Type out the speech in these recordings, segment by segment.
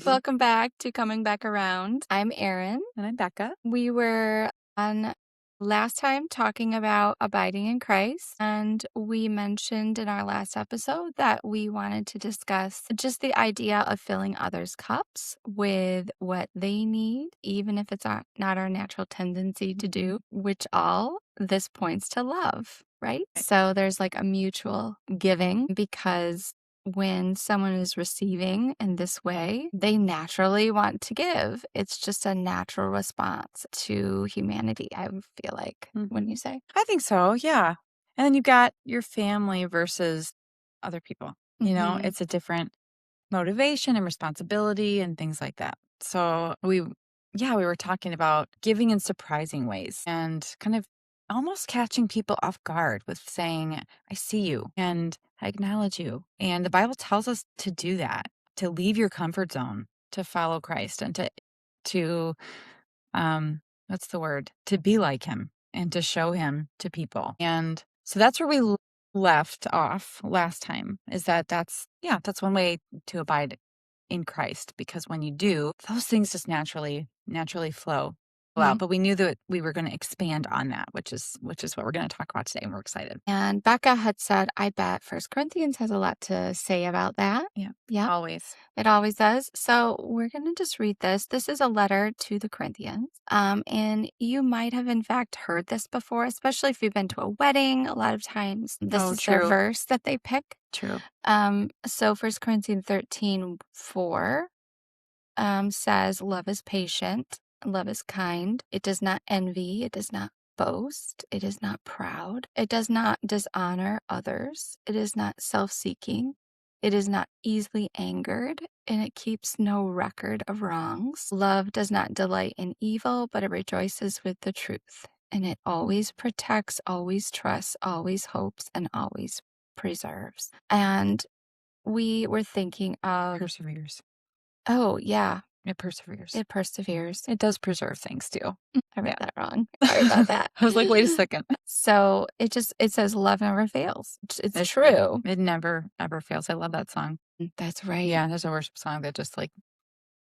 Welcome back to Coming Back Around. I'm Erin. And I'm Becca. We were on last time talking about abiding in Christ, and we mentioned in our last episode that we wanted to discuss just the idea of filling others' cups with what they need, even if it's not our natural tendency to do, which all this points to love, right? So there's like a mutual giving because when someone is receiving in this way, they naturally want to give. It's just a natural response to humanity, I feel like, wouldn't you say? I think so, yeah. And then you've got your family versus other people. Mhm. It's a different motivation and responsibility and things like that. So we were talking about giving in surprising ways and kind of almost catching people off guard with saying, I see you and I acknowledge you. And the Bible tells us to do that, to leave your comfort zone, to follow Christ and to what's the word? To be like him and to show him to people. And so that's where we left off last time, is that's one way to abide in Christ, because when you do, those things just naturally flow out. Mhm. But we knew that we were going to expand on that, which is what we're going to talk about today, and we're excited. And Becca had said, I bet First Corinthians has a lot to say about that. Yeah. Yeah, Always. it always does. So we're going to just read this. This is a letter to the Corinthians. And you might have, in fact, heard this before, especially if you've been to a wedding. A lot of times, this is the True. verse that they pick. True. So 1 Corinthians 13:4 says, love is patient, love is kind. It does not envy, it does not boast, it is not proud, it does not dishonor others, it is not self-seeking, it is not easily angered, and it keeps no record of wrongs. Love does not delight in evil, but it rejoices with the truth. And it always protects, always trusts, always hopes, and always preserves. And we were thinking of, Perseveres. oh, yeah, It perseveres. it perseveres. It does preserve things too. I read that wrong. Sorry about that. I was like, wait a second. So it says love never fails. It's It true. It never, ever fails. I love that song. That's right. Yeah, there's a worship song that just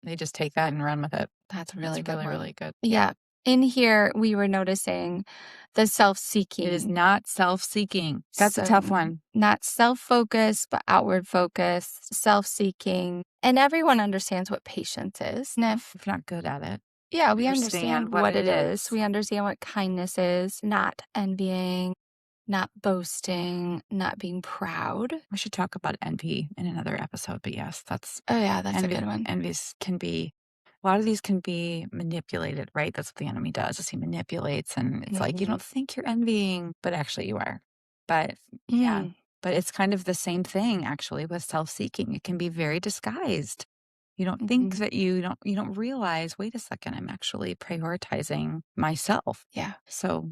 they just take that and run with it. That's a really It's good really, one. really good. Yeah. In here, we were noticing the self-seeking. It is not self-seeking. That's a tough one. Not self-focused, but outward focused, self-seeking. And everyone understands what patience is. And If you're not good at it, yeah, we understand understand what what it it is. is. We understand what kindness is, not envying, not boasting, not being proud. We should talk about envy in another episode, but yes, Oh, yeah, that's envy. a good one. Envies can be, a lot of these can be manipulated, right? That's what the enemy does, is he manipulates, and it's like, you don't think you're envying, but actually you are. But yeah, but it's kind of the same thing actually with self-seeking. It can be very disguised. You don't think that you don't realize, wait a second, I'm actually prioritizing myself. Yeah. So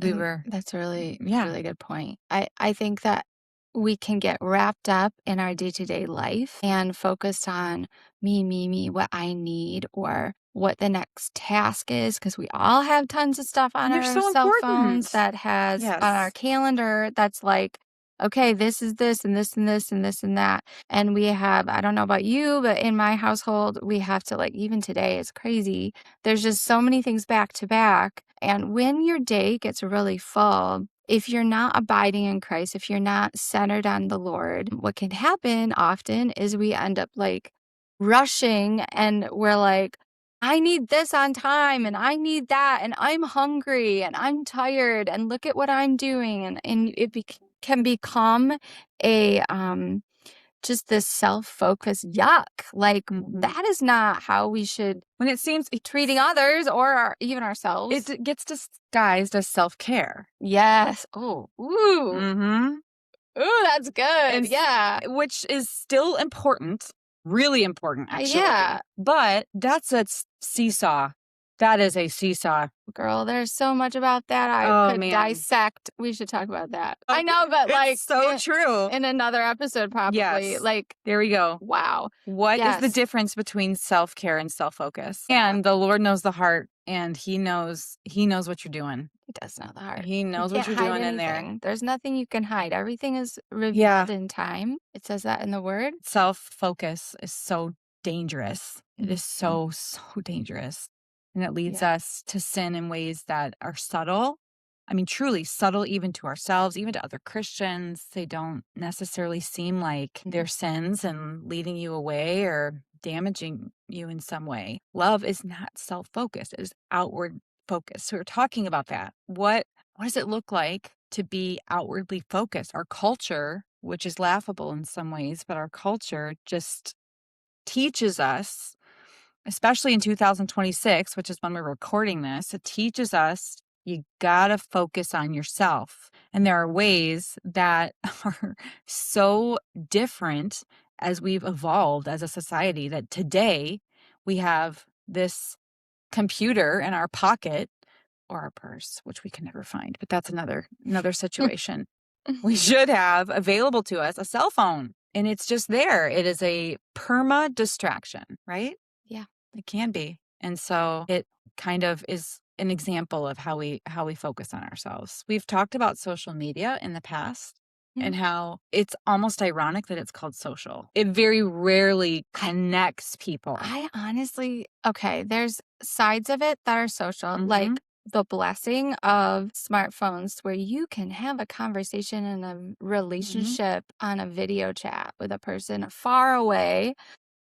That's a really, yeah. really good point. I think that we can get wrapped up in our day-to-day life and focused on me, what I need, or what the next task is, because we all have tons of stuff on And they're our so cell important. phones that has on our Yes. calendar that's like, okay, this is this and this and this and this and that. And we have, I don't know about you, but in my household, we have to, like, even today, it's crazy. There's just so many things back to back. And when your day gets really full, if you're not abiding in Christ, if you're not centered on the Lord, what can happen often is we end up like rushing and we're like, I need this on time and I need that and I'm hungry and I'm tired and look at what I'm doing. And it can become a, just this self-focused yuck. Like that is not how we should When it seems be treating others or even ourselves. it gets disguised as self-care. Yes. Oh, ooh. Mm-hmm. Ooh, that's good. Yeah. Which is still important, really important, actually. Yeah. But that's a seesaw. That is a seesaw. Girl, there's so much about that I could Man. dissect. We should talk about that. I know, but like It's so true. in another episode, probably. Yes. Like, There we go. wow. What is the Yes. difference between self-care and self-focus? And the Lord knows the heart, and He knows what you're doing. He does know the heart. He knows You what can't you're hide doing in there. anything. There's nothing you can hide. Everything is revealed in time. It says that in the word. Self-focus is so dangerous. It is Mhm. so, so dangerous. And it leads Yeah. us to sin in ways that are subtle. I mean, truly subtle, even to ourselves, even to other Christians. They don't necessarily seem like they're Mhm. sins and leading you away or damaging you in some way. Love is not self focused, it is outward focused. So we're talking about that. What does it look like to be outwardly focused? Our culture, which is laughable in some ways, but our culture just teaches us, especially in 2026, which is when we're recording this, it teaches us you gotta focus on yourself. And there are ways that are so different as we've evolved as a society that today we have this computer in our pocket or our purse, which we can never find, but that's another situation. We should have available to us a cell phone, and it's just there. It is a perma distraction, right? Yeah. It can be. And so it kind of is an example of how we focus on ourselves. We've talked about social media in the past Mhm. and how it's almost ironic that it's called social. It very rarely I connects people. I honestly okay, there's sides of it that are social, like Mhm. the blessing of smartphones where you can have a conversation and a Mhm. relationship on a video chat with a person far away.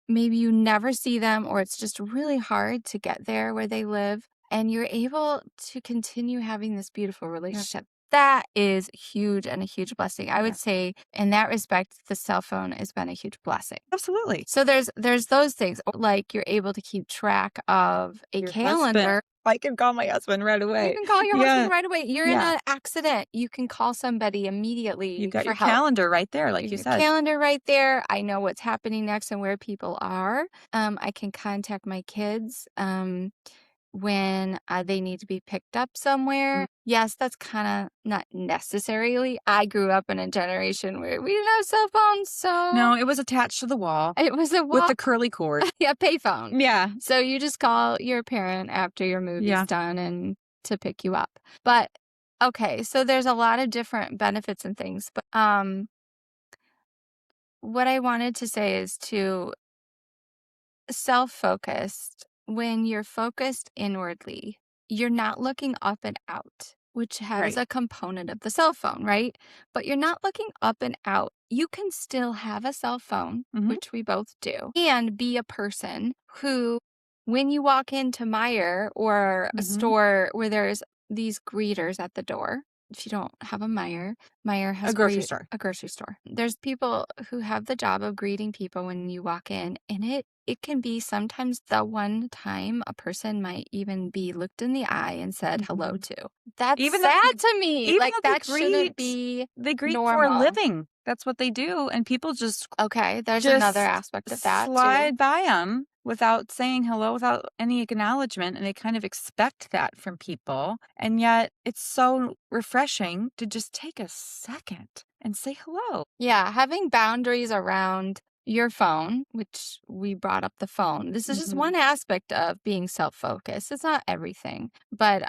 Maybe you never see them or it's just really hard to get there where they live, and you're able to continue having this beautiful Yeah. relationship. That is huge and a huge blessing. I Yeah. would say in that respect, the cell phone has been a huge blessing. Absolutely. So there's those things, like you're able to keep track of a Your husband. calendar. I can call my husband right You away. can call your husband Yeah. right away. You're in Yeah. an accident, you can call somebody You've immediately got for your help. calendar right there, like you Your said. calendar right there. I know what's happening next and where people are. I can contact my kids when they need to be picked up Mm. somewhere. Yes, that's kind of not necessarily. I grew up in a generation where we didn't have cell phones, so No, it was attached to the wall it was a with walk. the curly cord. Yeah, payphone. Yeah. So you just call your parent after your movie's Yeah. done and to pick you up. But okay, so there's a lot of different benefits and things. But what I wanted to say is to self-focused, when you're focused inwardly, you're not looking up and out, which has Right. a component of the cell phone, right? But you're not looking up and out. You can still have a cell phone, Mhm. which we both do, and be a person who, when you walk into Meijer or a Mhm. store where there's these greeters at the door, if you don't have a Meijer, Meijer A has grocery great store. a grocery store. There's people who have the job of greeting people when you walk in, and it can be sometimes the one time a person might even be looked in the eye and said hello Mhm. to. That's Even though sad to me. even Like, though that shouldn't be they greet for a normal. living. That's what they do, and people Okay, there's another just aspect of that too. slide by them without saying hello, without any acknowledgement, and they kind of expect that from people, and yet it's so refreshing to just take a second and say hello. Yeah, having boundaries around your phone, which we brought up the phone. This is just Mhm. one aspect of being self-focused. It's not everything, but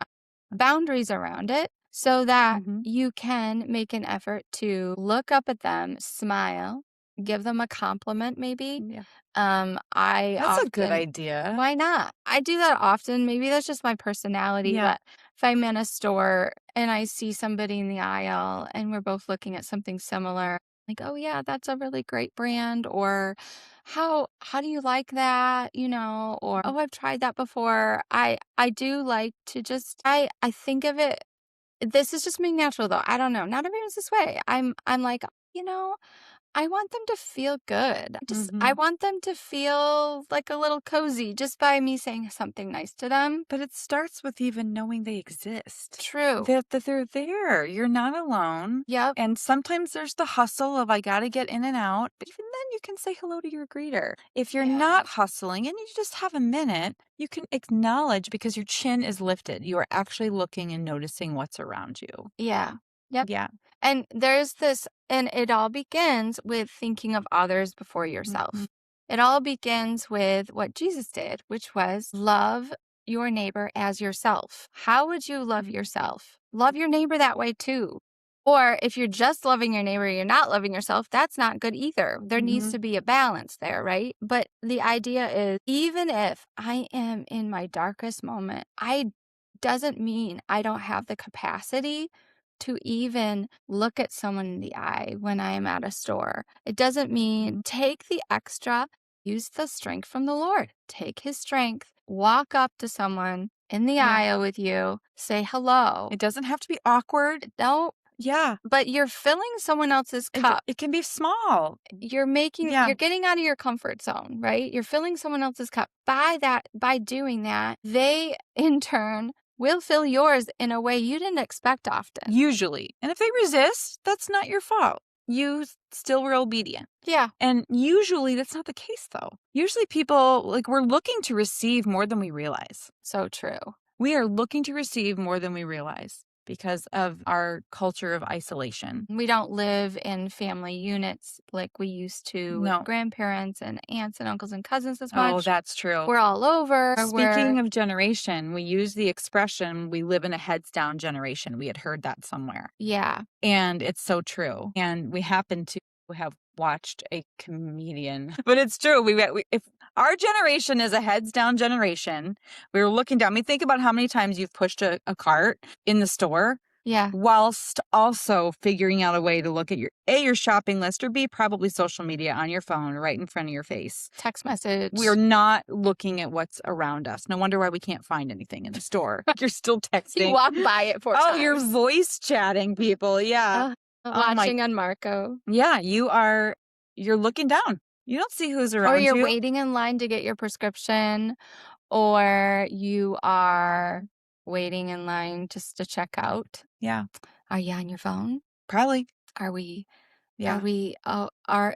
boundaries around it so that Mhm. you can make an effort to look up at them, smile, give them a compliment maybe. Yeah. I That's a good often idea. Why not? I do that often. Maybe that's just my personality, Yeah. but if I'm in a store and I see somebody in the aisle and we're both looking at something similar, like, "Oh yeah, that's a really great brand," or how do you like that?" Or Mm. "Oh, I've tried that before." I do like to just I think of it, this is just me natural though. I don't know. Not everyone's this way. I'm like, you know, I want them to feel good. I Mhm. want them to feel like a little cozy just by me saying something nice to them. But it starts with even knowing they exist, True. that they're there. You're not alone. Yep. And sometimes there's the hustle of I got to get in and out, but even then you can say hello to your greeter. If you're Yeah. not hustling and you just have a minute, you can acknowledge because your chin is lifted. You are actually looking and noticing what's around you. Yeah. Yep. Yeah. And there's this, and it all begins with thinking of others before Mhm. yourself. It all begins with what Jesus did, which was love your neighbor as yourself. How would you love Mhm. yourself? Love your neighbor that way too. Or if you're just loving your neighbor, you're not loving yourself, that's not good either. There needs Mhm. to be a balance there, right? But the idea is even if I am in my darkest moment, I doesn't mean I don't have the capacity to even look at someone in the eye when I am at a store. It doesn't mean Mhm. take the extra, use the strength from the Lord. Take his strength, walk up to someone in the Yeah. aisle with you, say hello. It doesn't have to be awkward. Don't Yeah. but you're filling someone else's cup. It can be small. You're Yeah. getting out of your comfort zone, right? You're filling someone else's cup. By doing that, they in turn will fill yours in a way you didn't expect often. Usually. And if they resist, that's not your fault. Still were obedient. Yeah, And usually that's not the case though. Usually people like we're looking to receive more than we realize. so true. We are looking to receive more than we realize because of our culture of isolation. We don't live in family units like we used to with No. grandparents and aunts and uncles and cousins as Oh, much. that's true. We're all over. Speaking of generation, we use the expression we live in a heads down generation. We had heard that somewhere. Yeah, And it's so true. And we happen to have watched a comedian, but it's true. If our generation is a heads down generation, we were looking down. I mean, think about how many times you've pushed a cart in the store yeah. whilst also figuring out a way to look at your shopping list or B, probably social media on your phone right in front of your face. Text We are message. not looking at what's around us. No wonder why we can't find anything in the store. You're still You texting. walk by it 4 Oh, you're times. voice chatting people. Yeah. Ugh, Oh my. watching on Marco. Yeah, you're looking down. You don't see who's Or around you're you. waiting in line to get your prescription, or you are waiting in line just to check out. Yeah, Are you on your phone? probably. Are we Yeah.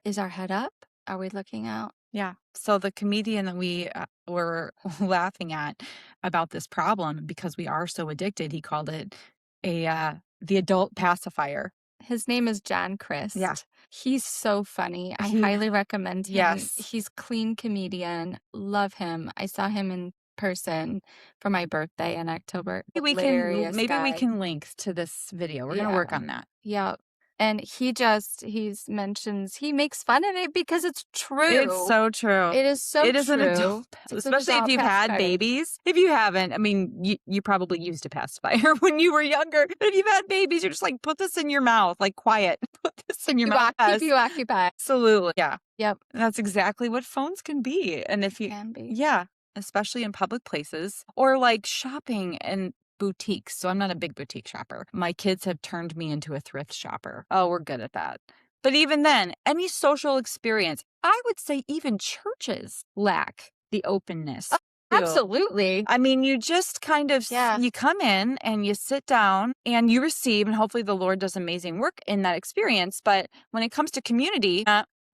is our head up? Are we looking out? Yeah. So the comedian that we were laughing at about this problem because we are so addicted, he called it the adult pacifier. His name is John Yeah. Christ. He's so funny. I He highly recommend him. yes. He's clean comedian. Love him. I saw him in person for my birthday in October. Hilarious Maybe we guy. can link to this video. We're going to Yeah. work on that. Yep. And he makes fun of it because it's It's true. so true. It is so It is an true. adult pacifier, It's an especially if adult you've had pacifier. babies. If you haven't, I mean, you probably used a pacifier when you were younger. But if you've had babies, you're just like, put this in your mouth, like quiet. Put this in your mouth. Keep Yes, you occupied. absolutely. Yeah. Yep. That's exactly what phones can be. And if you, Can be. yeah, especially in public places or like shopping and boutiques. So I'm not a big boutique shopper. My kids have turned me into a thrift shopper. Oh, we're good at that. But even then, any social experience, I would say even churches lack the openness. too. Absolutely. I mean, you just kind of Yeah. you come in and you sit down and you receive, and hopefully the Lord does amazing work in that experience. But when it comes to community,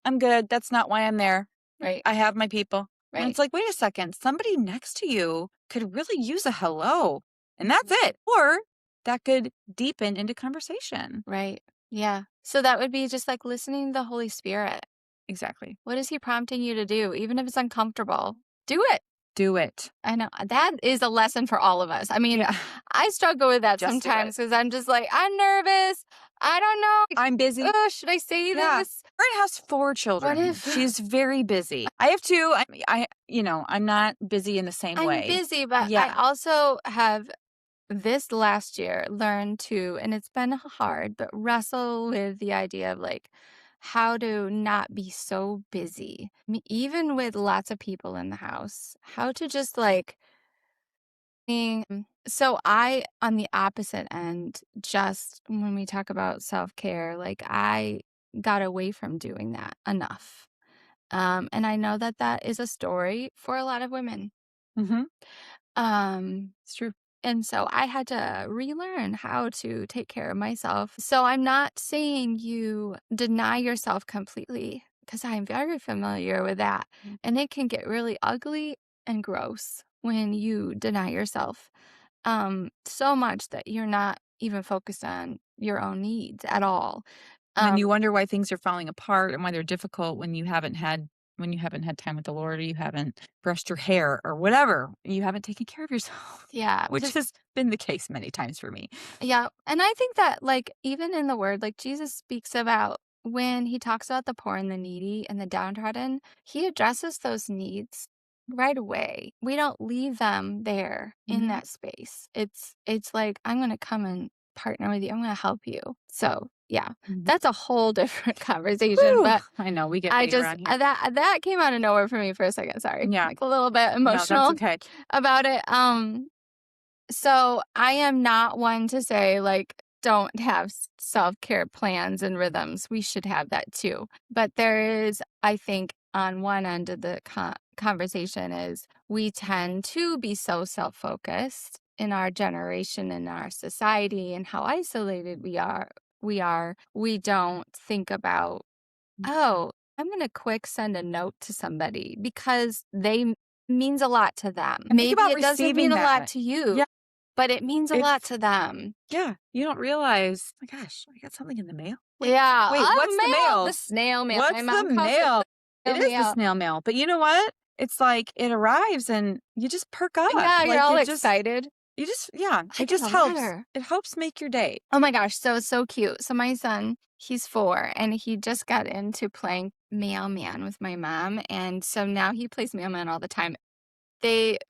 I'm good. That's not why I'm there. Right. I have my people. And Right. it's like, wait a second, somebody next to you could really use a hello. And that's Mm-hmm. it. Or that could deepen into conversation. Right. Yeah. So that would be just like listening to the Holy Spirit. Exactly. What is he prompting you to do? Even if it's uncomfortable, do it. Do it. I know that is a lesson for all of us. I mean, Yeah. I struggle with that Just do sometimes because I'm just like, I'm nervous. I don't know. I'm busy. Oh, should I say Yeah. this? Erin has 4 children. What if She's very busy? I have 2. I'm not busy in the same I'm way. busy, but I Yeah. also have this last year learned to, and it's been hard, but wrestle with the idea of like how to not be so busy, even with lots of people in the house, how to just like so I on the opposite end, just when we talk about self-care, like I got away from doing that enough. And I know that that is a story for a lot of women. Mhm. Um, It's true. and so I had to relearn how to take care of myself. So I'm not saying you deny yourself completely because I'm very familiar with that. Mm. And it can get really ugly and gross when you deny yourself so much that you're not even focused on your own needs at all. And then Um, you wonder why things are falling apart and why they're difficult when you haven't had when you haven't had time with the Lord or you haven't brushed your hair or whatever. You haven't taken care of yourself, Yeah, which 'cause has been the case many times for me. yeah, and I think that, like, even in the word, like, Jesus speaks about when he talks about the poor and the needy and the downtrodden, he addresses those needs right away. We don't leave them there in Mhm. that space. It's like, "I'm gonna come and partner with you. I'm gonna help you." So, yeah, Mhm. that's a whole different conversation, Whew, but I know we get I way just around here. that came out of nowhere for me for a second, sorry. Yeah, Like, a little bit no, that's emotional okay. about it, so I am not one to say, like, don't have self-care plans and rhythms. We should have that too. But there is, I think, on one end of the conversation is we tend to be so self-focused in our generation and our society and how isolated we don't think about, oh, I'm going to quick send a note to somebody because means a lot to them. And think Maybe about it doesn't receiving mean a lot that. to Yeah, you, but it means a lot it's to them. yeah, you don't realize, "My gosh, I got something in the mail? Yeah, Wait, what's the the mail? snail mail. My What's the mom calls it mail?" the It snail is the mail. snail mail, but you know what? It's like it arrives and you just perk up. Yeah, you're Like, all it just excited. you just yeah, I it got just a helps. letter. It helps make your day. Oh my gosh, so it's so cute. So my son, he's 4, and he just got into playing mailman with my mom, and so now he plays mailman all the time.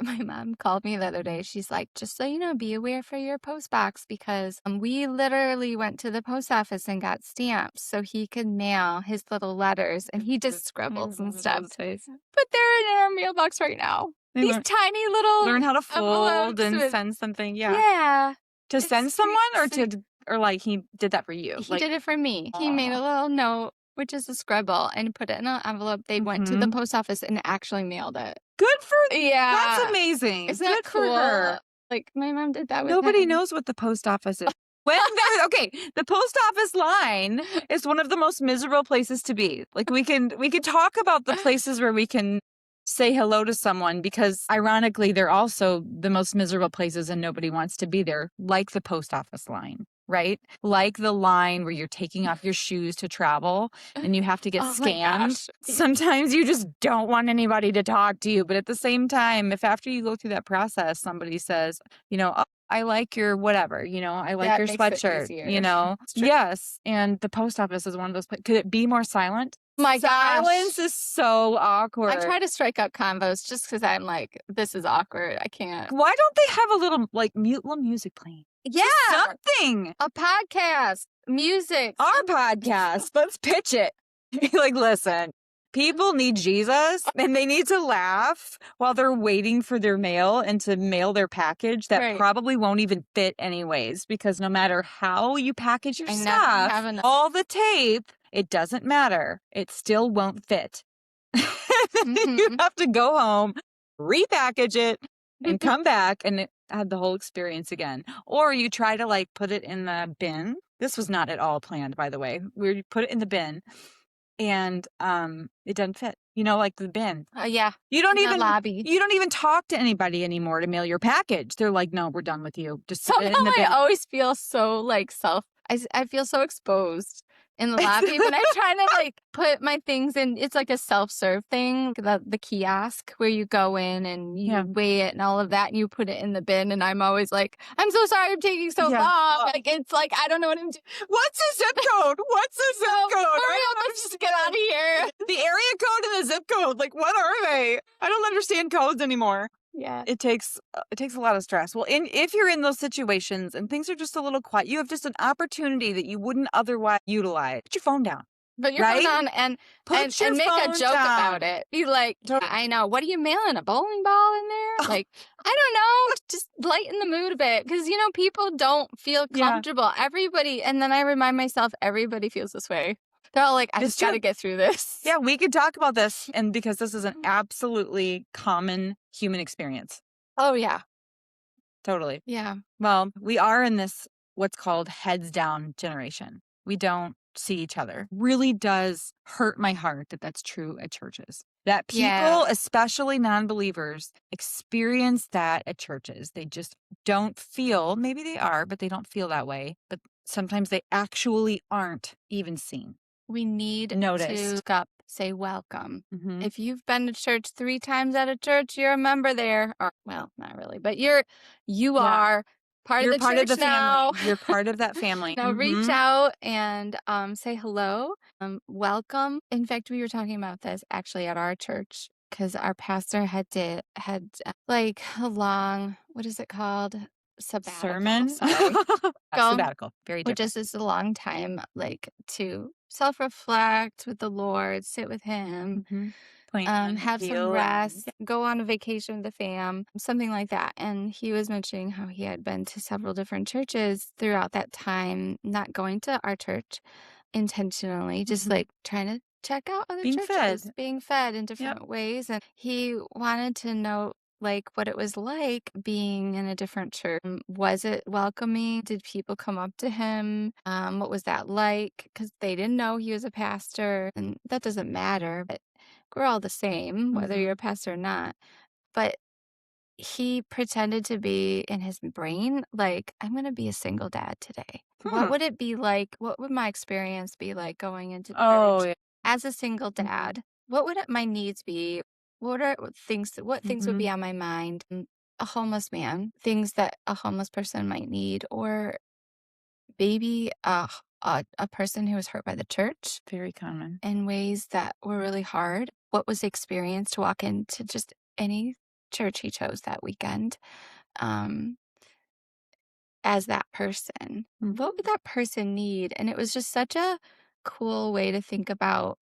My mom called me the other day. She's like, "Just so you know, be aware for your post box because we literally went to the post office and got stamps so he could mail his little letters, and he just scribbles and stuff. But they're in our mailbox right now. They These tiny little learn how to fold envelopes and with, send something, yeah. yeah, To it's send someone or sweet. or, like, he did that for you? He Like, did it for me. He made aw. a little note, which is a scribble, and put it in an envelope. They went to the Mhm. post office and actually mailed it. Good for That's Yeah. amazing. Isn't that Good for cool? her. Like, my mom did that with Nobody him. knows what the post office is. When they're okay, the post office line is one of the most miserable places to be. Like, we could talk about the places where we can say hello to someone because ironically, they're also the most miserable places and nobody wants to be there, like the post office line, right? Like the line where you're taking off your shoes to travel and you have to get Oh my scanned. gosh. Sometimes you just don't want anybody to talk to you, but at the same time, if after you go through that process, somebody says, "Oh, I like your whatever, I like That your makes it sweatshirt, easier. you know?" It's true. Yes, and the post office is one of those could it be more silent? My Silence gosh. is so I awkward. try to strike up convos just because 'cause I'm like, "This is awkward. I can't." Why don't they have a little, like, little music playing? Just Yeah! something. A podcast, music, Our some podcast, let's pitch it. Like, "Listen, people need Jesus, and they need to laugh while they're waiting for their mail and to mail their package that right. probably won't even fit anyways, because no matter how you package your I never have stuff, enough. all the tape, it doesn't matter. It still won't fit." You Mhm. have to go home, repackage it, and come back and have the whole experience again. Or you try to, like, put it in the bin. This was not at all planned, by the way. We put it in the bin and, it doesn't fit, like the bin. Yeah, You don't in the even lobby. you don't even talk to anybody anymore to mail your package. They're like, "No, we're done with you. Just put Somehow it in the I bin." always feel so, like, I feel so exposed in the lobby when I'm trying to, like, put my things in. It's like a self-serve thing, the kiosk where you go in and you Yeah. weigh it and all of that, and you put it in the bin, and I'm always like, "I'm so sorry I'm taking so Yeah. long." Like, it's like, I don't know what I'm doing. What's the zip code? What's the zip So, code? hurry I up, don't let's just get out of here. The area code and the zip code, like, what are they? I don't understand codes anymore. Yeah. It takes a lot of stress. Well, if you're in those situations and things are just a little quiet, you have just an opportunity that you wouldn't otherwise utilize. Put your phone down, But your phone right? on and Put your and make a phone joke about down. it. Be like, Tot- "I know. What are you mailing? A bowling ball in there?" Like, I don't know. Just lighten the mood a bit because people don't feel yeah, comfortable. Everybody, and then I remind myself, everybody feels this way. They're all like, "I it's just got true. to get through this." Yeah, we could talk about this, and because this is an absolutely common human experience. Oh yeah, Totally. yeah, Well, we are in this what's called heads down generation. We don't see each other. Really does hurt my heart that that's true at churches. That people, yeah. especially non-believers, experience that at churches. They just don't feel, maybe they are, but they don't feel that way. But sometimes they actually aren't even seen, We need to noticed. say welcome. Mhm. If you've been to church 3 times at a church, you're a member there, or well, not really, but you Yeah. are part of You're the part of church the family. now. You're part of that family. Now reach Mhm. out and, say hello, welcome. In fact, we were talking about this actually at our church because our pastor had like, a long what is it called? Sabbatical, Sermon? sorry. Yeah, Go sabbatical, very which different. is just a long time, like, to self-reflect with the Lord, sit with Him, Mhm. Plan, have some heal, and rest, go on a vacation with the fam, something like that. And he was mentioning how he had been to several different churches throughout that time, not going to our church intentionally, just Mhm. like trying to check out other Being churches, fed. being fed in Yep. different ways. And he wanted to know like what it was like being in a different church. Was it welcoming? Did people come up to him? What was that like? Because they didn't know he was a pastor, and that doesn't matter. But we're all the same, whether you're Mhm. a pastor or not. But he pretended to be in his brain, like, "I'm gonna be a single dad today. What Hmm. would it be like? What would my experience be like going into Oh, church yeah. as a single Mhm. dad? What would my needs be? What things would be Mhm. on my mind? A homeless man, things that a homeless person might need, or maybe a person who was hurt by the church Very common. in ways that were really hard. What was the experience to walk into just any church he chose that weekend, um, as that person? What would Mhm. that person need? And it was just such a cool way to think about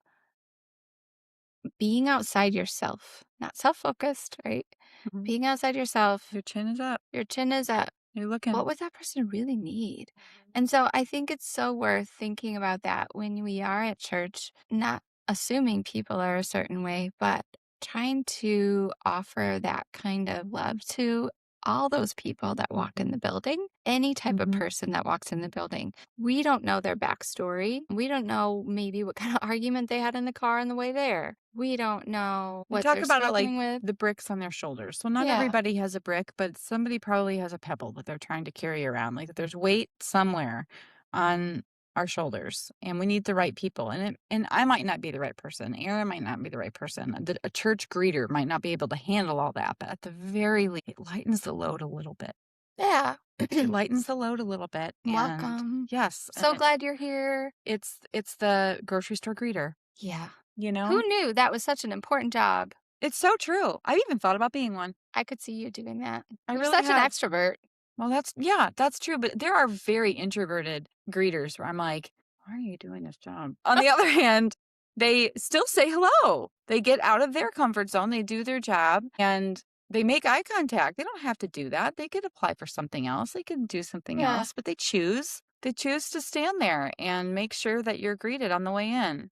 being outside yourself, not self-focused, right? Mhm. Being outside yourself, Your chin is up. your chin is up. You're What looking. would that person really need? Mhm. And so I think it's so worth thinking about that when we are at church, not assuming people are a certain way, but trying to offer that kind of love to all those people that walk in Mhm. the building, any type of Mhm. person that walks in the building. We don't know their backstory. We don't know maybe what kind of argument they had in the car on the way there. We don't know We what talk they're about it struggling like with. the bricks on their shoulders. So not Yeah. everybody has a brick, but somebody probably has a pebble that they're trying to carry around. Like there's weight somewhere on our shoulders, and we need the right people. And I might not be the right person. Aaron might not be the right person. A church greeter might not be able to handle all that, but at the very least, it lightens the load a little bit. Yeah. It lightens the load a little bit, and Welcome. yes, So glad you're here. it's the grocery store greeter. Yeah. You know, Who knew that was such an important job? it's so true. I've even thought about being one. I could see you doing that. I You're really such an have. extrovert. Well, that's true, but there are very introverted greeters where I'm like, "Why are you doing this job?" On the other hand, they still say hello. They get out of their comfort zone, they do their job, and they make eye contact. They don't have to do that. They could apply for something else. They can do something Yeah. else, but they choose. They choose to stand there and make sure that you're greeted on the way in.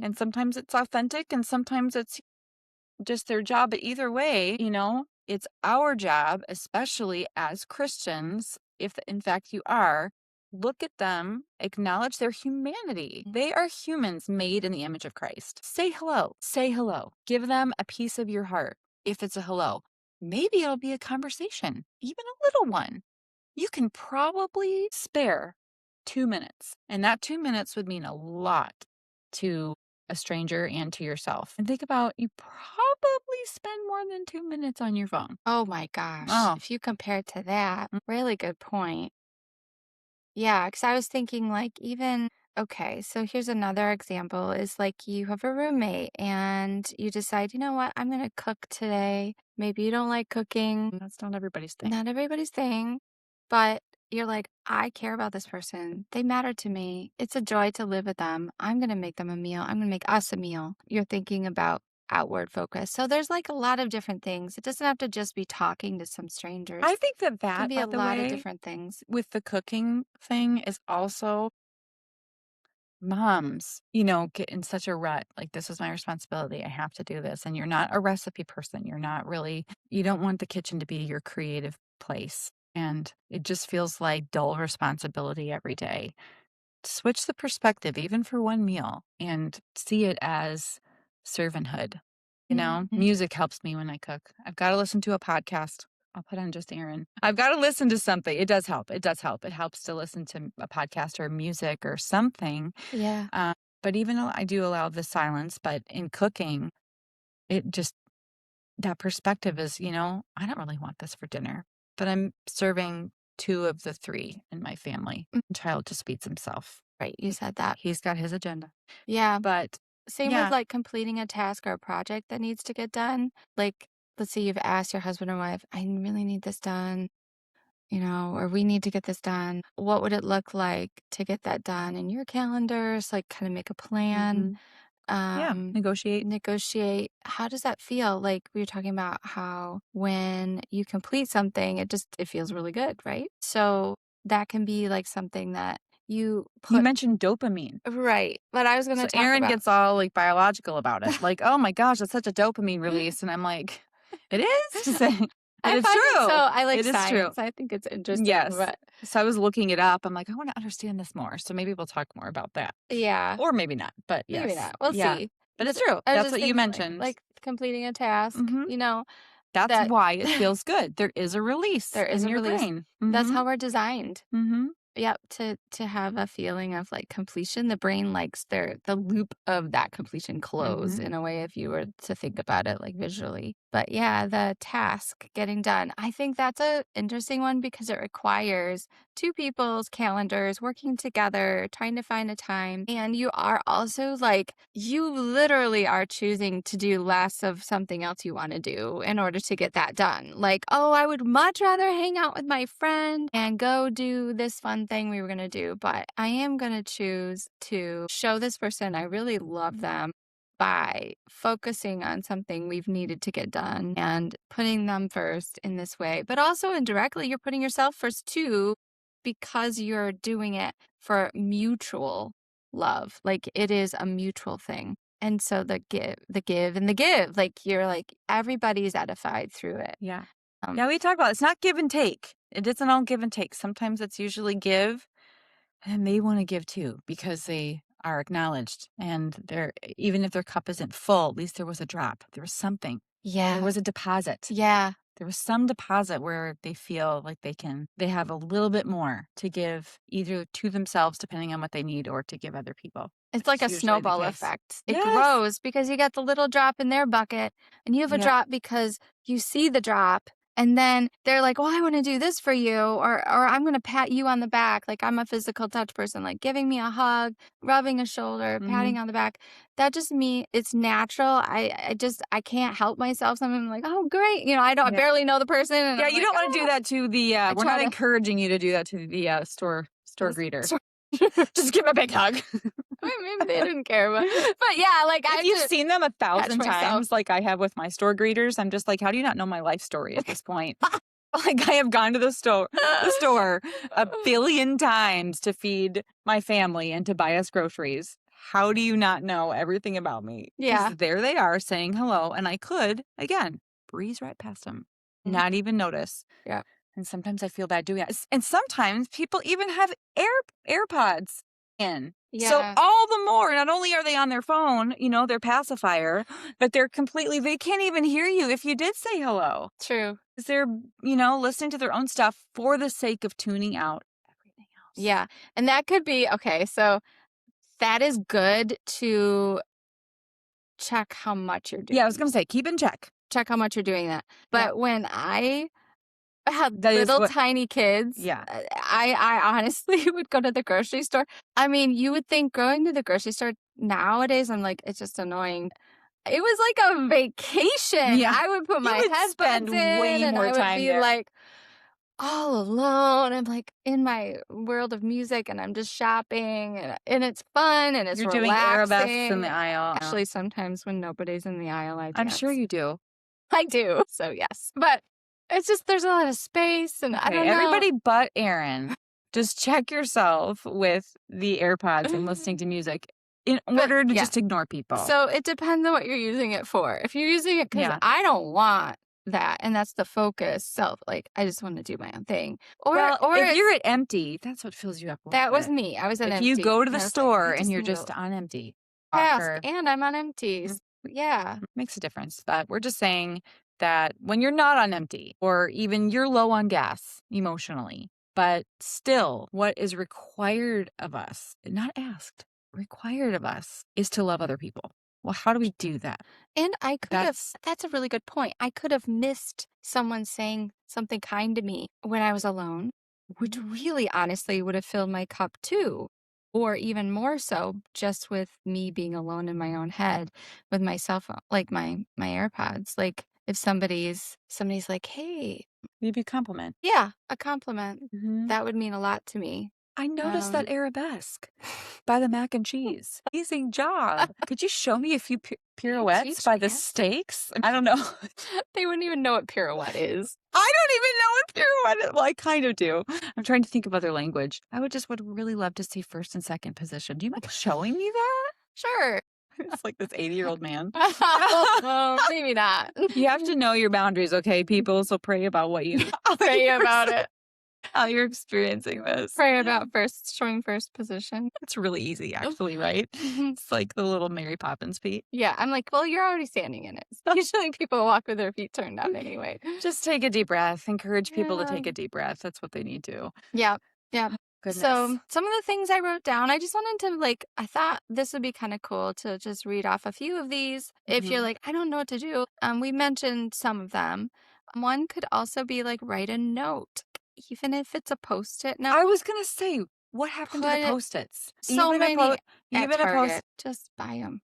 And sometimes it's authentic and sometimes it's just their job. But either way, it's our job, especially as Christians, if in fact you are, look at them, acknowledge their humanity. They are humans made in the image of Christ. Say hello. Say hello. Give them a piece of your heart if it's a hello. Maybe it'll be a conversation, even a little one. You can probably spare 2 minutes, and that 2 minutes would mean a lot to a stranger and to yourself. And think about you probably spend more than 2 minutes on your phone. Oh my gosh. Oh, If you compare it to that, mm, really good point. Yeah, because I was thinking like even okay, so here's another example is like you have a roommate and you decide, you know what, I'm gonna cook today. Maybe you don't like cooking. that's not everybody's thing. Not everybody's thing, but you're like, I care about this person. They matter to me. It's a joy to live with them. I'm going to make them a meal. I'm going to make us a meal. You're thinking about outward focus. So there's like a lot of different things. It doesn't have to just be talking to some strangers. I think that It can that, be by a the lot of way, different things. with the cooking thing is also moms, get in such a rut. Like, this is my responsibility. I have to do this. And you're not a recipe person. You're not really, you don't want the kitchen to be your creative place. And it just feels like dull responsibility every day. Switch the perspective, even for one meal, and see it as servanthood. Mhm. Music helps me when I cook. I've got to listen to a podcast. I'll put on just Aaron. I've got to listen to something. It does help. It does help. It helps to listen to a podcast or music or something Yeah. But even though I do allow the silence, but in cooking, it just that perspective is, I don't really want this for dinner, but I'm serving 2 of the 3 in my family. Mm, Child just feeds himself. right, you said that. He's got his agenda. Yeah. But Same with, yeah. like, completing a task or a project that needs to get done. Like, let's say you've asked your husband or wife, "I really need this done," or "We need to get this done." What would it look like to get that done in your calendars? Like, kinda make a plan, Mhm. Yeah, um, negotiate. negotiate. How does that feel? Like, we were talking about how when you complete something, it feels really good, right? So, that can be, like, something that you You put. mentioned dopamine. Right, but I was So gonna talk Aaron about. gets all, like, biological about it. Like, "Oh my gosh, that's such a dopamine release," and I'm like, "It is?" She's saying, but I it's find it so true. I like It is true. science. I think it's interesting, Yes. but So I was looking it up. I'm like, "I wanna understand this more." So maybe we'll talk more about that. yeah, Or maybe not, but maybe yes. not. We'll Yeah. see. But it's But true. I was That's just what you thinking, like mentioned. like completing a task, Mhm. you know, That's that why it feels good. There is a release there is in a your release. brain. That's Mhm. how we're designed. Mhm. Yep, to have a feeling of, like, completion. The brain likes the loop of that completion close Mhm. in a way if you were to think about it, like, visually. But, yeah, the task getting done, I think that's a interesting one because it requires 2 people's calendars working together, trying to find a time, and you are also, like you literally are choosing to do less of something else you wanna do in order to get that done. Like, "Oh, I would much rather hang out with my friend and go do this fun thing we were gonna do, but I am gonna choose to show this person I really love them by focusing on something we've needed to get done and putting them first in this way." But also indirectly, you're putting yourself first too because you're doing it for mutual love. Like it is a mutual thing. And so the give and the give, like you're like everybody's edified through it. Yeah. Um, Yeah, we talk about it's not give and take. It isn't all give and take. Sometimes it's usually give, and they wanna give too because they are acknowledged, and they're even if their cup isn't full, at least there was a drop. There was something. There yeah. was a deposit. Yeah. There was some deposit where they feel like they have a little bit more to give either to themselves, depending on what they need, or to give other people, It's which like is a usually the snowball case. effect. It Yes. grows because you get the little drop in their bucket, and you have a Yep. drop because you see the drop, and then they're like, "Well, I wanna do this for you," or "I'm gonna pat you on the back," like, I'm a physical touch person, like, giving me a hug, rubbing a shoulder, patting Mhm. on the back. That just me it's natural. I can't help myself. Sometimes I'm like, "Oh, great." I Yeah. barely know the person, and Yeah, I'm you like, don't wanna do "Ah." that to the, I we're not try to encouraging you to do that to the, store greeter. Sure. Just give 'em a big hug. Maybe they didn't care, but yeah, like, I If have you've to seen them a catch thousand myself. times like I have with my store greeters, I'm just like, "How do you not know my life story at this point?" Like, I have gone to the store a billion times to feed my family and to buy us groceries. How do you not know everything about me? Because Yeah. there they are saying hello, and I could, again, breeze right past them, Mhm. not even notice. Yeah. And sometimes I feel bad doing that. And sometimes people even have AirPods in. So Yeah, all the more, not only are they on their phone, their pacifier, but they can't even hear you if you did say hello. true. 'Cause they're, listening to their own stuff for the sake of tuning out everything else. Yeah, and that could be okay, so that is good to check how much you're Yeah, I was doing gonna say, keep in check. check how much you're doing that. Yeah. But when I had That is little what tiny kids, yeah. I honestly would go to the grocery store. I mean, you would think going to the grocery store nowadays, I'm like, it's just annoying. It was like a vacation. Yeah. I would put You my would headphones spend in, way and more I would time be there. like all alone. I'm like in my world of music and I'm just shopping and it's fun and it's You're doing arabesques in the relaxing. aisle. Actually, sometimes when nobody's in the aisle, I I'm sure dance. you do. I do. So, yes. But it's just there's a lot of space and I Okay, don't know. everybody but Aaron, just check yourself with the AirPods and listening to music in But order to yeah. just ignore people. So it depends on what you're using it for. If you're using it because Yeah. I don't want that and that's the focus self, like I just want to do my own thing. Or Well, or if you're it's at empty, that's what fills you up a little that was bit. me. I was an If you empty go to and the I was like, store I and just you're need a just on empty, task offer and I'm on empties. Yeah. makes a difference. But we're just saying that when you're not on empty or even you're low on gas emotionally, but still what is required of us, not asked, required of us is to love other people. Well, how do we do that? And I could have That's that's a really good point. I could have missed someone saying something kind to me when I was alone, which Mhm. really honestly would have filled my cup too. Or even more so, just with me being alone in my own head with my cell phone, like my AirPods. Like if somebody's like, "Hey," maybe a compliment. yeah, a compliment. Mhm. That would mean a lot to me. I noticed that Um, arabesque by the mac and cheese. Amazing job. Could you show me a few pirouettes teach by me. the steaks? I don't know. They wouldn't even know what pirouette is. I don't even know what pirouette is. Well, I kind of do. I'm trying to think of other language. I would really love to see first and second position. Do you mind showing me that? Sure. It's like this 80-year-old man. Oh, maybe not. You have to know your boundaries, okay, people? So pray about what you Pray about it. how you're experiencing this. Pray about showing first position. It's really easy, actually, right? Mhm. It's like the little Mary Poppins feet. Yeah, I'm like, "Well, you're already standing in it." Usually people walk with their feet turned down anyway. Just take a deep breath. Encourage people to Yeah. take a deep breath. That's what they need to. Yeah, yeah. Goodness. So, some of the things I wrote down, I just wanted to, like I thought this would be kinda cool to just read off a few of these. If you're Mhm. like, "I don't know what to do," we mentioned some of them. One could also be, like, write a note, even if it's a Post-it note, I was gonna say, what happened to the put Post-its? so many at Even a post Target, just buy them.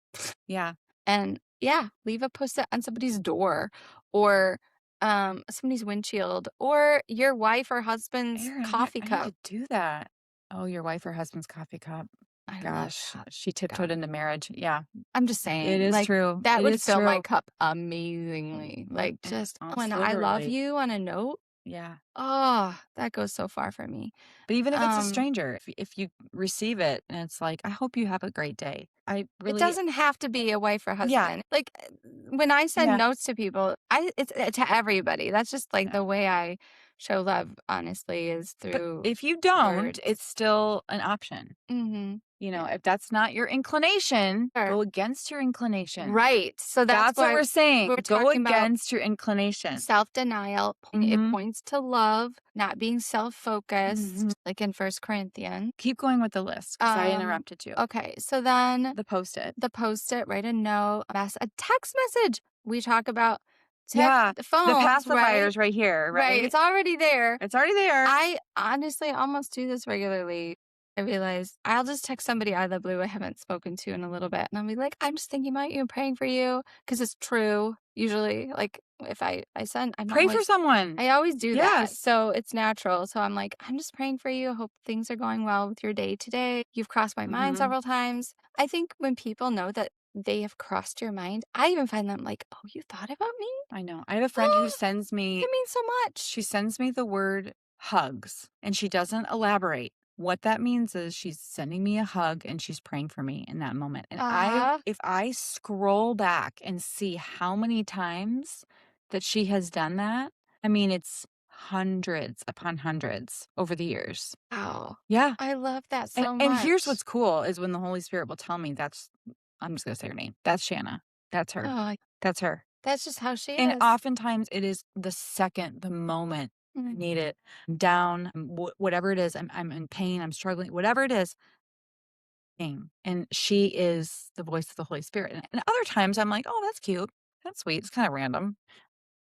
yeah. And yeah, leave a Post-it on somebody's door or, somebody's windshield or your wife or husband's Aaron, coffee I need cup. to do that. Oh, your wife or husband's coffee cup. I love Gosh, that. she tiptoed God. into marriage. Yeah, I'm just it saying, is like, true. that It would is fill my true. cup amazingly. Like, just, "Oh, and I love Literally. you" on a note. Yeah. Oh, that goes so far for me. But even if it's a Um stranger, if you receive it and it's like, "I hope you have a great day." I It really doesn't have to be a wife or yeah, husband. Like, when I send yeah, notes to people, it's to everybody. That's just, like, yeah. the way I show love, honestly, is But through if you don't, words. it's still an option. Mhm. You know, Yeah. if that's not your inclination, Sure. go against your inclination. Right. So that's That's what why we're saying. we're Go talking about against your inclination. self-denial. It Mhm, points to love, not being mhm. self-focused, like in First Corinthians. Keep going with the list because I Um, interrupted you. okay, so then The Post-it. the Post-it, write a note, a text message. We talk about text Yeah, the phones, right? pacifier's right here, Right, right? it's already there. It's already there. I honestly almost do this regularly. I realize I'll just text somebody out of the blue I haven't spoken to in a little bit, and I'll be like, "I'm just thinking about you and praying for you," because it's true, usually, like, if I send Pray for someone. I always do that, Yes. so it's natural, so I'm like, "I'm just praying for you, hope things are going well with your day today. You've crossed my mind Mhm. several times." I think when people know that they have crossed your mind, I even find them like, "Oh, you thought about me? I know. I have a friend who Oh, sends me it means so much." she sends me the word hugs, and she doesn't elaborate. What that means is she's sending me a hug and she's praying for me in that moment. And Ah. if I scroll back and see how many times that she has done that, I mean, it's hundreds upon hundreds over the years. Wow. Yeah. I love that And so here's much. what's cool is when the Holy Spirit will tell me that's I'm just gonna say her name. That's Shanna. That's her. Oh, That's her. that's just how she And is. oftentimes it is the second, the moment I Mm. need it. I'm down, whatever it is, I'm in pain, I'm struggling, whatever it is, and she is the voice of the Holy Spirit. And other times I'm like, oh, that's cute. That's sweet. It's kind of random.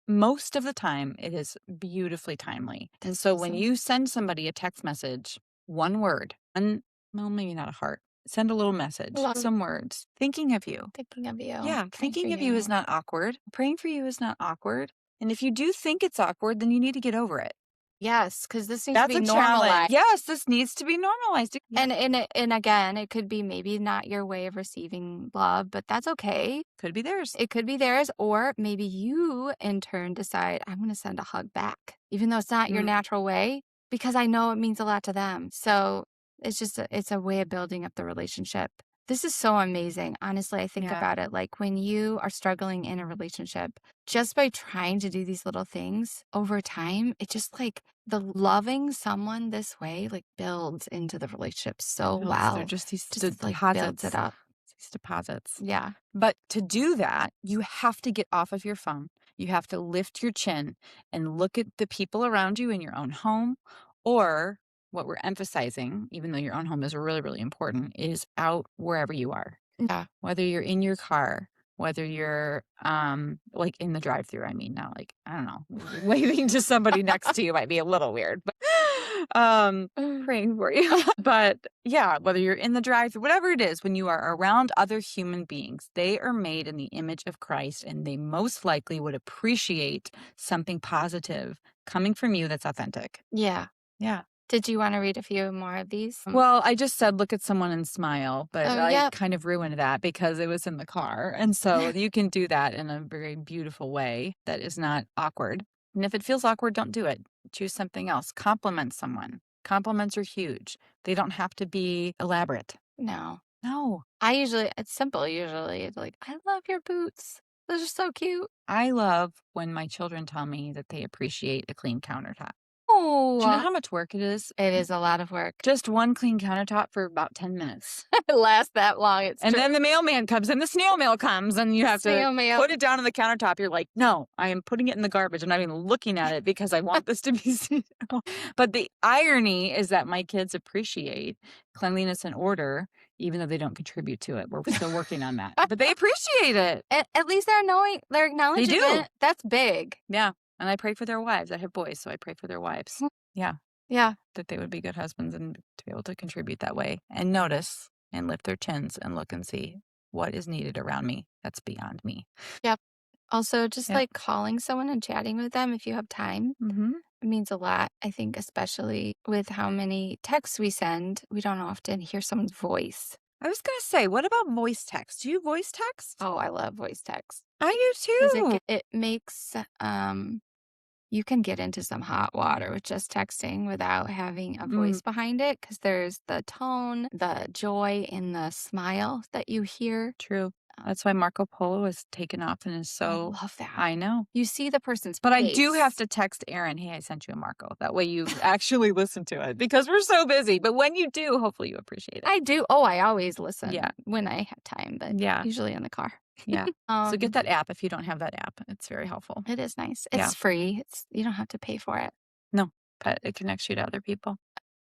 Most of the time, it is beautifully timely. And That's so when awesome. you send somebody a text message, one word, well, maybe not a heart, send a little message, Love some words, thinking of you. thinking of you, Yeah, praying for thinking of you is you. not awkward. Praying for you is not awkward. And if you do think it's awkward, then you need to get over it. Yes, because this needs to That's be a challenge. normalized. Yes, this needs to be normalized. Yeah, And again, it could be maybe not your way of receiving love, but that's okay. could be theirs. It could be theirs, or maybe you in turn decide, I'm going to send a hug back, even though it's not your Mm, natural way, because I know it means a lot to them. So it's a way of building up the relationship. This is so amazing. Honestly, I think yeah, about it like when you are struggling in a relationship, just by trying to do these little things over time, it just like the loving someone this way, like builds into the relationship so builds. They're well. just these Just like builds it deposits. up. These deposits. Yeah. But to do that, you have to get off of your phone. You have to lift your chin and look at the people around you in your own home or what we're emphasizing, even though your own home is really, really important, is out wherever you are. Yeah. Whether you're in your car, whether you're, like, in the drive-through, I mean, not like, I don't know, waving to somebody next to you might be a little weird, but, praying for you. But, yeah, whether you're in the drive-through, whatever it is, when you are around other human beings, they are made in the image of Christ, and they most likely would appreciate something positive coming from you that's authentic. Yeah. Yeah. Did you wanna read a few more of these? Well, I just said look at someone and smile, but Oh, I yep. kind of ruined that because it was in the car. And so you can do that in a very beautiful way that is not awkward. And if it feels awkward, don't do it. Choose something else. Compliment someone. Compliments are huge. They don't have to be elaborate. No. No. It's simple usually. It's like, "I love your boots. Those are so cute." I love when my children tell me that they appreciate a clean countertop. Do you know Oh, how much work it is? it is a lot of work. Just one clean countertop for about 10 minutes. It lasts that long, it's And true. then the mailman comes and the snail mail comes and you have to Snail mail. put it down on the countertop. You're like, no, I am putting it in the garbage. I'm not even looking at it because I want this to be seen. But the irony is that my kids appreciate cleanliness and order, even though they don't contribute to it. We're still working on that. But they appreciate it. At least they're They acknowledging do. it. That's big. Yeah. And I pray for their wives. I have boys, so I pray for their wives. Yeah. Yeah. That they would be good husbands and to be able to contribute that way and notice and lift their chins and look and see what is needed around me that's beyond me. Yep. Also, just, Yep. like, calling someone and chatting with them if you have time, Mhm. it means a lot, I think, especially with how many texts we send, we don't often hear someone's voice. I was gonna say, what about voice text? Do you voice text? Oh, I love voice text I do 'cause too. it makes, you can get into some hot water with just texting without having a Mm, voice behind it, because there's the tone, the joy in the smile that you hear. true. Um, That's why Marco Polo is taken off and is I so love that. I know. You see the person's But I do have face. to text Aaron, "Hey, I sent you a Marco." That way you actually listen to it because we're so busy. But when you do, hopefully you appreciate it. I do. Oh, I always Yeah. listen when I have time, but Yeah. usually in the car. Yeah. So get Um, that app if you don't have that app. It's very helpful. it is nice. Yeah. It's free. You don't have to pay for it. No, but it connects you to other people.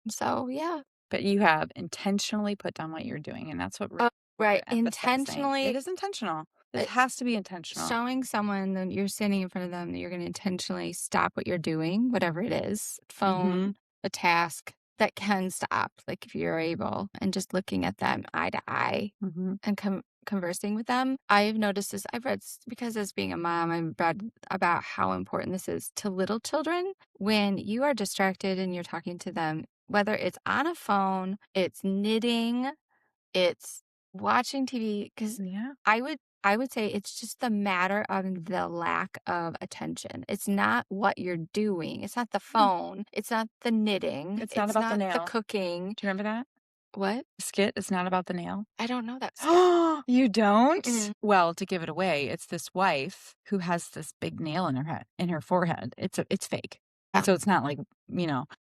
So, yeah. But you have intentionally put down what you're doing, and that's what Oh, we're right. emphasizing. It Intentionally, is intentional. It uh, has to be intentional. showing someone that you're standing in front of them that you're going to intentionally stop what you're doing, whatever it is, Mhm. phone, a task that can stop, like if you're able, and just looking at them eye to eye Mhm. and conversing with them. I've noticed this. Because as being a mom, I've read about how important this is to little children. When you are distracted and you're talking to them, whether it's on a phone, it's knitting, it's watching TV, because Yeah. I would say it's just the matter of the lack of attention. It's not what you're doing. It's not the No, phone. It's not the knitting. it's not It's about the not the nail. cooking. Do you remember that What? skit? It's not about the nail. I don't know that skit. You don't? Mm-mm. Well, to give it away, it's this wife who has this big nail in her forehead. It's fake. Yeah. So it's not like,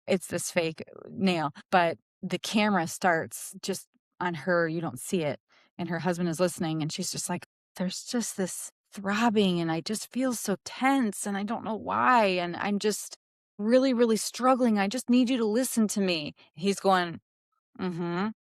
it's this fake nail, but the camera starts just on her, you don't see it, and her husband is listening and she's just like, there's just this throbbing and I just feel so tense and I don't know why and I'm just really really struggling. I just need you to listen to me. He's going, "Mhm.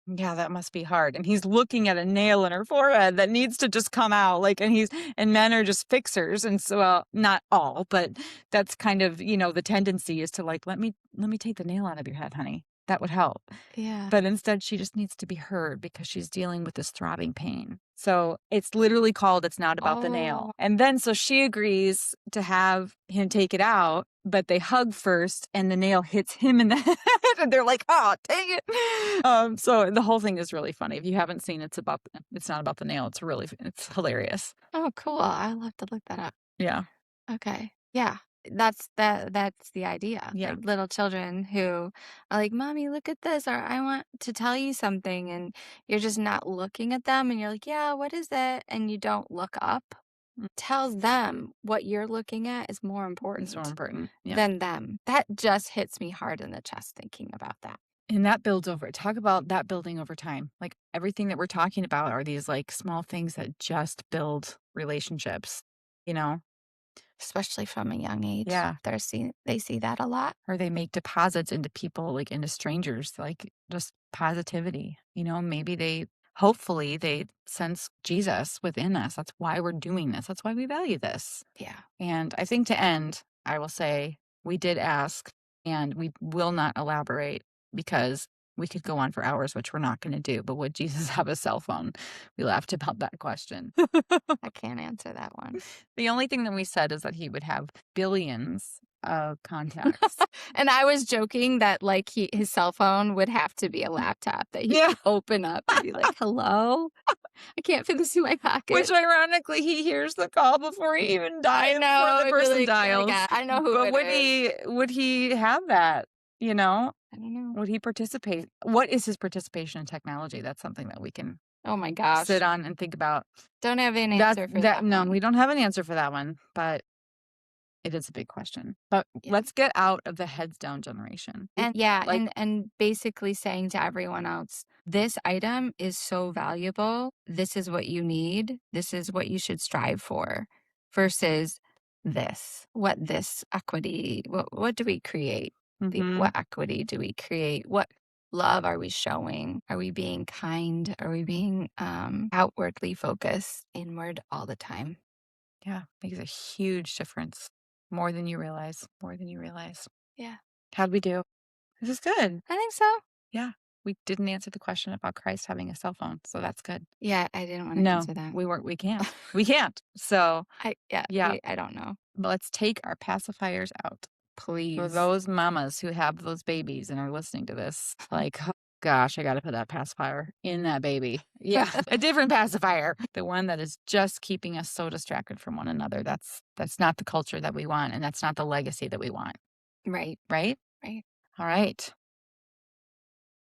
Yeah, that must be hard." And he's looking at a nail in her forehead that needs to just come out. Like, and men are just fixers. And so, well, not all, but that's kind of, the tendency is to like, let me take the nail out of your head, honey. That would help. Yeah. But instead, she just needs to be heard because she's dealing with this throbbing pain. So it's literally called It's Not About the Nail. Oh, And then so she agrees to have him take it out, but they hug first and the nail hits him in the head. And they're like, oh, dang it. So the whole thing is really funny. If you haven't seen It's Not About the Nail, it's hilarious. oh, cool. I'll have to look that up. Yeah. Okay. Yeah. That's the idea. Yeah. Like little children who are like, "Mommy, look at this," or "I want to tell you something," and you're just not looking at them and you're like, "Yeah, what is it?" and you don't look up. Mm, Tells them what you're looking at is more it's so important important. Yeah. than them. That just hits me hard in the chest thinking about that. And that builds over talk about that building over time. Like, everything that we're talking about are these, like, small things that just build relationships, you know? especially from a young age. Yeah. They see that a lot. Or they make deposits into people, like, into strangers, like, just positivity, maybe hopefully, they sense Jesus within us. That's why we're doing this. That's why we value this. Yeah. And I think to end, I will say we did ask, and we will not elaborate because we could go on for hours, which we're not gonna do, but would Jesus have a cell phone? We laughed about that question. I can't answer that one. The only thing that we said is that he would have billions of contacts. And I was joking that, like, his cell phone would have to be a laptop that he Yeah. could open up and be like, "Hello? I can't fit this in my Which pocket." ironically, he hears the call before he even I dies, before know, the it'd be person like, "Oh my dials. god, I know who But it is." would he have that, you know? I don't know. Would he participate? What is his participation in technology? That's something that we can Oh my sit gosh. on and think about. Don't have an That answer for that that no, one. we don't have an answer for that one, but it is a big question. But Yeah. let's get out of the heads down generation. And yeah, Like, and basically saying to everyone else, "This item is so valuable. This is what you need. This is what you should strive for," versus this equity, what do we create? mhm, What equity do we create? What love are we showing? Are we being kind? Are we being, outwardly focused, inward all the time? yeah, makes a huge difference. More than you realize, more than you realize. Yeah, How'd we do? This is good. I think so. Yeah. We didn't answer the question about Christ having a cell phone, so that's good. Yeah, I didn't wanna No, answer that. we can't. We can't. So, yeah, I don't know. but let's take our pacifiers out. For Please. those mamas who have those babies and are listening to this, like, "Oh gosh, I gotta put that pacifier in that baby." Yeah, a different pacifier. The one that is just keeping us so distracted from one another. That's not the culture that we want, and that's not the legacy that we want, Right, right? right. All right.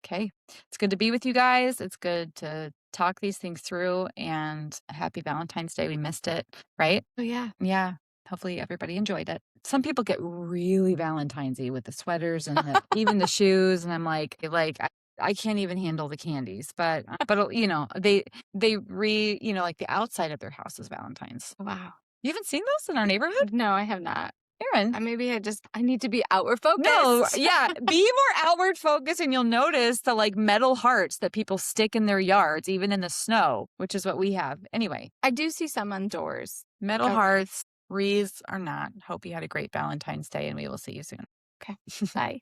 Okay. It's good to be with you guys. It's good to talk these things through, and happy Valentine's Day. We missed it, right? Oh, yeah. Yeah. Hopefully everybody enjoyed it. Some people get really Valentine's-y with the sweaters and even the shoes, and I'm I can't even handle the candies, but like the outside of their house is Valentine's. Wow. You haven't seen those in our neighborhood? No, I have not. Aaron? I need to be outward No, focused. yeah, be more outward focused and you'll notice the, like, metal hearts that people stick in their yards, even in the snow, which is what we have. Anyway, I do see some on doors. Like, metal okay, hearts, wreaths or not. Hope you had a great Valentine's Day, and we will see you soon. okay. Bye.